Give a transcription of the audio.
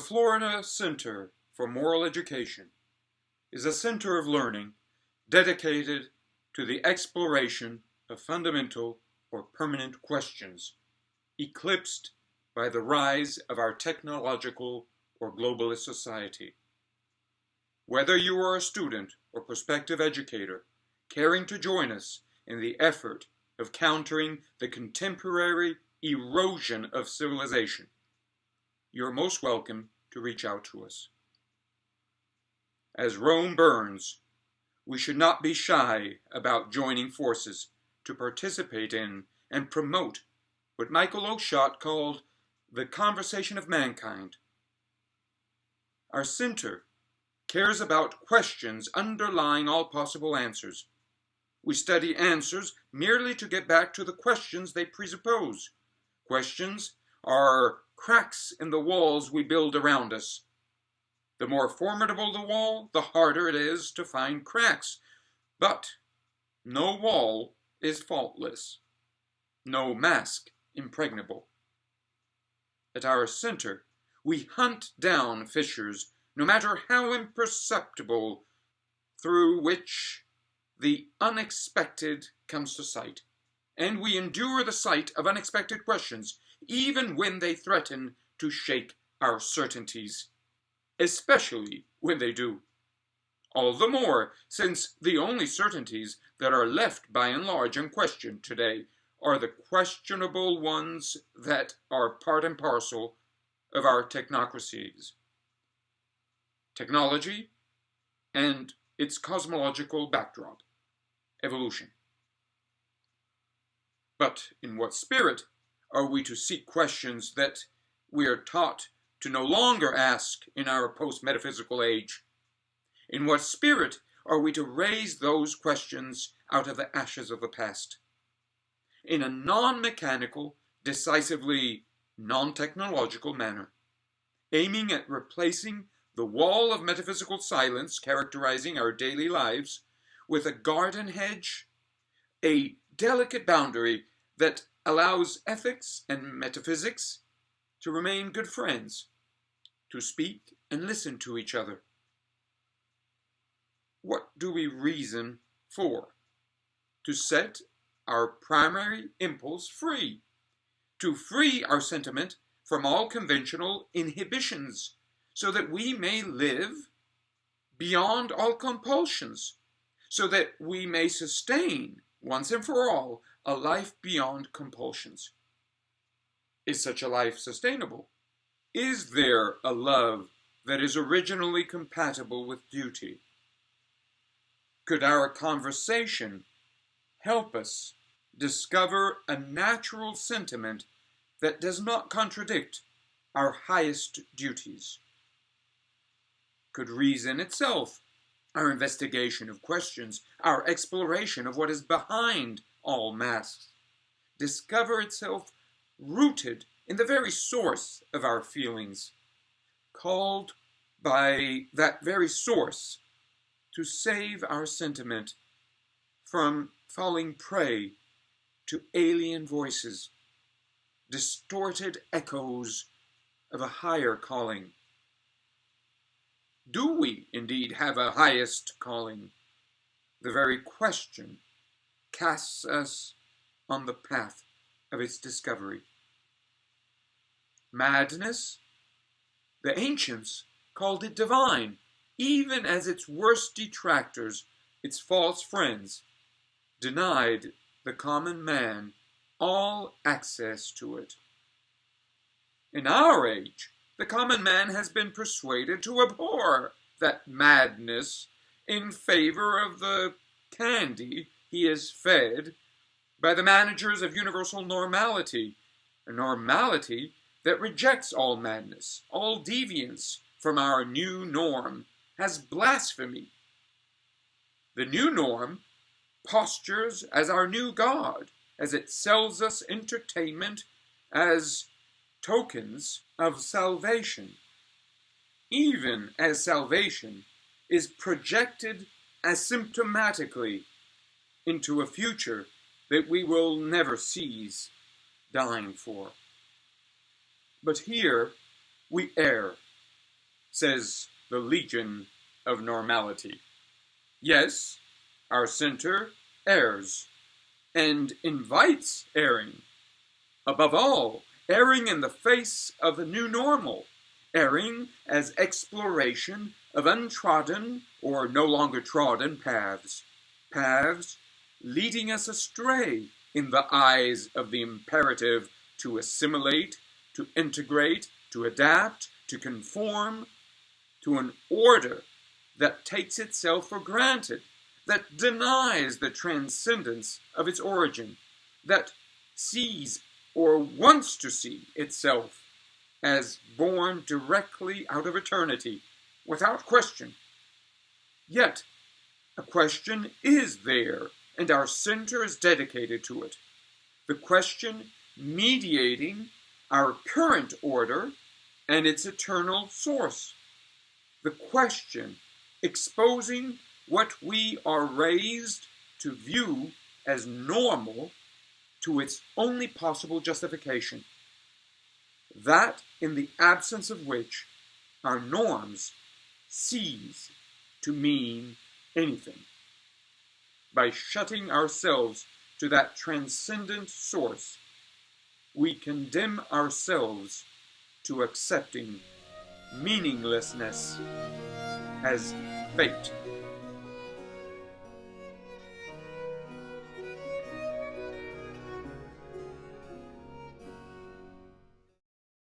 The Florida Center for Moral Education is a center of learning dedicated to the exploration of fundamental or permanent questions, eclipsed by the rise of our technological or globalist society. Whether you are a student or prospective educator caring to join us in the effort of countering the contemporary erosion of civilization, you're most welcome to reach out to us. As Rome burns, we should not be shy about joining forces to participate in and promote what Michael Oakeshott called the conversation of mankind. Our center cares about questions underlying all possible answers. We study answers merely to get back to the questions they presuppose. Questions are cracks in the walls we build around us. The more formidable the wall, the harder it is to find cracks. But no wall is faultless, no mask impregnable. At our center, we hunt down fissures, no matter how imperceptible, through which the unexpected comes to sight. And we endure the sight of unexpected questions, even when they threaten to shake our certainties, especially when they do. All the more since the only certainties that are left by and large unquestioned today are the questionable ones that are part and parcel of our technocracies. Technology and its cosmological backdrop, evolution. But in what spirit are we to seek questions that we are taught to no longer ask in our post-metaphysical age? In what spirit are we to raise those questions out of the ashes of the past? In a non-mechanical, decisively non-technological manner, aiming at replacing the wall of metaphysical silence characterizing our daily lives with a garden hedge, a delicate boundary that allows ethics and metaphysics to remain good friends, to speak and listen to each other. What do we reason for? To set our primary impulse free, to free our sentiment from all conventional inhibitions, so that we may live beyond all compulsions, so that we may sustain, once and for all, a life beyond compulsions. Is such a life sustainable? Is there a love that is originally compatible with duty? Could our conversation help us discover a natural sentiment that does not contradict our highest duties? Could reason itself, our investigation of questions, our exploration of what is behind all masks, discover itself rooted in the very source of our feelings, called by that very source to save our sentiment from falling prey to alien voices, distorted echoes of a higher calling? Do we indeed have a highest calling? The very question casts us on the path of its discovery. Madness? The ancients called it divine, even as its worst detractors, its false friends, denied the common man all access to it. In our age, the common man has been persuaded to abhor that madness in favor of the candy he is fed by the managers of universal normality, a normality that rejects all madness, all deviance from our new norm as blasphemy. The new norm postures as our new God, as it sells us entertainment as tokens of salvation, even as salvation is projected asymptomatically into a future that we will never cease dying for. But here we err, says the Legion of Normality. Yes, our center errs, and invites erring. Above all, erring in the face of the new normal, erring as exploration of untrodden or no longer trodden paths, paths leading us astray in the eyes of the imperative to assimilate, to integrate, to adapt, to conform to an order that takes itself for granted, that denies the transcendence of its origin, that sees or wants to see itself as born directly out of eternity, without question. Yet, a question is there, and our center is dedicated to it. The question mediating our current order and its eternal source. The question exposing what we are raised to view as normal to its only possible justification, that in the absence of which our norms cease to mean anything. By shutting ourselves to that transcendent source, we condemn ourselves to accepting meaninglessness as fate.